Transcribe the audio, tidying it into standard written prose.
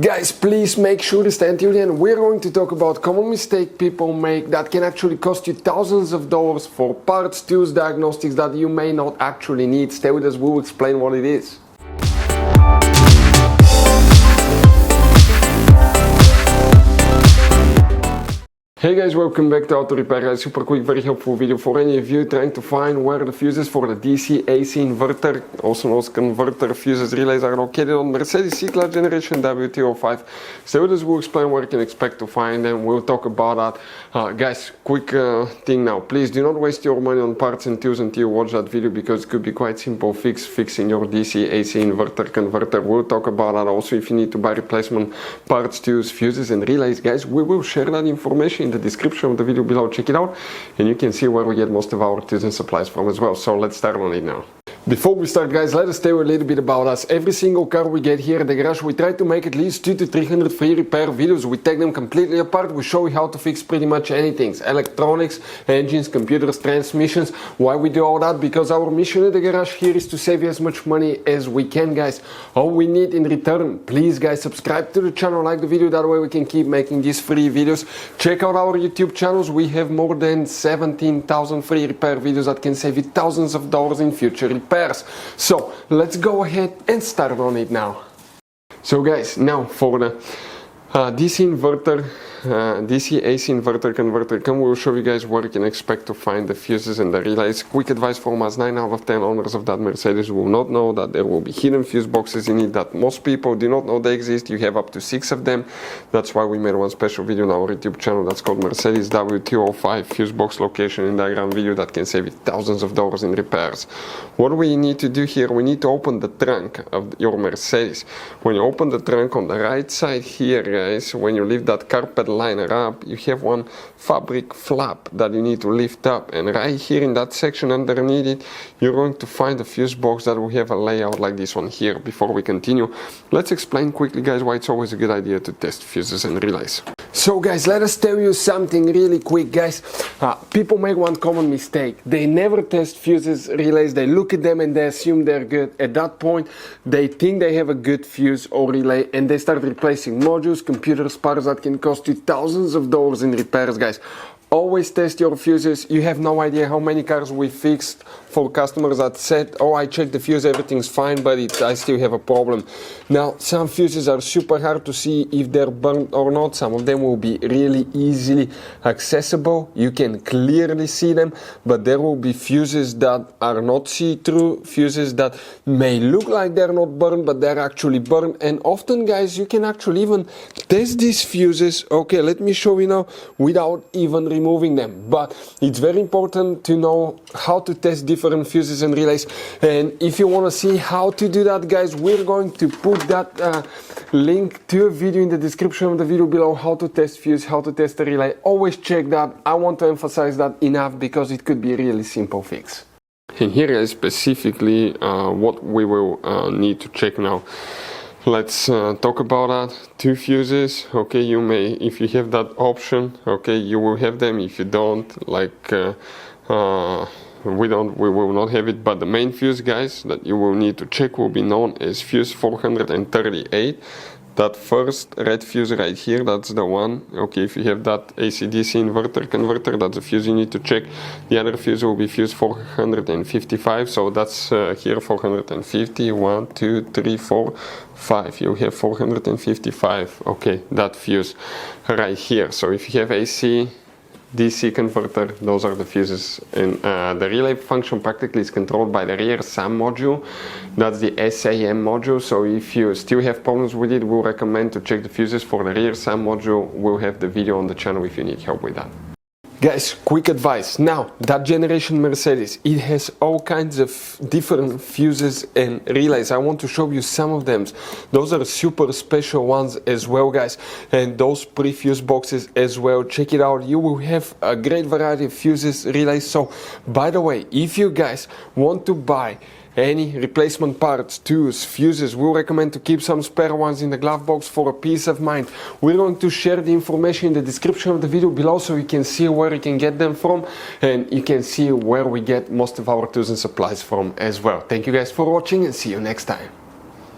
Guys, please make sure to stay until the end. We're going to talk about common mistake people make that can actually cost you thousands of dollars for parts, tools, diagnostics that you may not actually need. Stay with us, we'll explain what it is. Hey guys, welcome back to Auto Repair. A super quick, very helpful video for any of you trying to find where the fuses for the DC AC inverter, also known as converter fuses relays, are located on Mercedes C300 generation W205. Stay with us, we'll explain where you can expect to find them. We'll talk about that. Guys, quick thing now. Please do not waste your money on parts and tools until you watch that video, because it could be quite simple fixing your DC AC inverter converter. We'll talk about that. Also, if you need to buy replacement parts, tools, fuses and relays, guys, we will share that information in the description of the video below. Check it out and you can see where we get most of our tools and supplies from as well. So let's start on it now. Before we start, guys, let us tell you a little bit about us. Every single car we get here at the garage, we try to make at least 200 to 300 free repair videos. We take them completely apart. We show you how to fix pretty much anything: electronics, engines, computers, transmissions. Why we do all that? Because our mission at the garage here is to save you as much money as we can, guys. All we need in return, please guys, subscribe to the channel, like the video, that way we can keep making these free videos. Check out our YouTube channels. We have more than 17,000 free repair videos that can save you thousands of dollars in future repairs. So let's go ahead and start on it now. So guys, now for the DC inverter, DC AC inverter converter, we'll show you guys where you can expect to find the fuses and the relays. Quick advice from us: 9 out of 10 owners of that Mercedes will not know that there will be hidden fuse boxes in it that most people do not know they exist. You have up to 6 of them. That's why we made one special video on our YouTube channel that's called Mercedes W205 fuse box location and diagram video that can save you thousands of dollars in repairs. What we need to do here, we need to open the trunk of your Mercedes. When you open the trunk on the right side here, guys, when you lift that carpet liner up, you have one fabric flap that you need to lift up, and right here in that section underneath it, you're going to find a fuse box that will have a layout like this one here. Before we continue, let's explain quickly, guys, why it's always a good idea to test fuses and relays. So guys, let us tell you something really quick, guys. People make one common mistake. They never test fuses, relays. They look at them and they assume they're good. At that point, they think they have a good fuse or relay, and they start replacing modules, computers, parts that can cost you thousands of dollars in repairs, guys. Always test your fuses. You have no idea how many cars we fixed for customers that said, oh, I checked the fuse, everything's fine, but I still have a problem. Now, some fuses are super hard to see if they're burnt or not. Some of them will be really easily accessible. You can clearly see them, but there will be fuses that are not see-through, fuses that may look like they're not burned, but they're actually burned. And often, guys, you can actually even test these fuses. Okay, let me show you now, without even removing them. But it's very important to know how to test different fuses and relays, and if you want to see how to do that, guys, we're going to put that link to a video in the description of the video below, how to test fuse, how to test a relay. Always check that. I want to emphasize that enough because it could be a really simple fix. And here is specifically what we will need to check now. Let's talk about that. 2 fuses. Okay, you may, if you have that option, okay, you will have them. If you don't, like we will not have it. But the main fuse, guys, that you will need to check will be known as fuse 438. That first red fuse right here, that's the one. Okay, if you have that AC/DC inverter converter, that's the fuse you need to check. The other fuse will be fuse 455, so that's here 450, 1, 2, 3, 4, 5. You have 455, okay, that fuse right here. So if you have AC DC converter, those are the fuses. And the relay function practically is controlled by the rear SAM module. That's the SAM module. So if you still have problems with it, we'll recommend to check the fuses for the rear SAM module. We'll have the video on the channel if you need help with that. Guys, quick advice. Now, that generation Mercedes, it has all kinds of different fuses and relays. I want to show you some of them. Those are super special ones as well, guys. And those pre-fuse boxes as well. Check it out. You will have a great variety of fuses, relays. So, by the way, if you guys want to buy any replacement parts, tools, fuses, we'll recommend to keep some spare ones in the glove box for a peace of mind. We're going to share the information in the description of the video below so you can see where you can get them from, and you can see where we get most of our tools and supplies from as well. Thank you guys for watching and see you next time.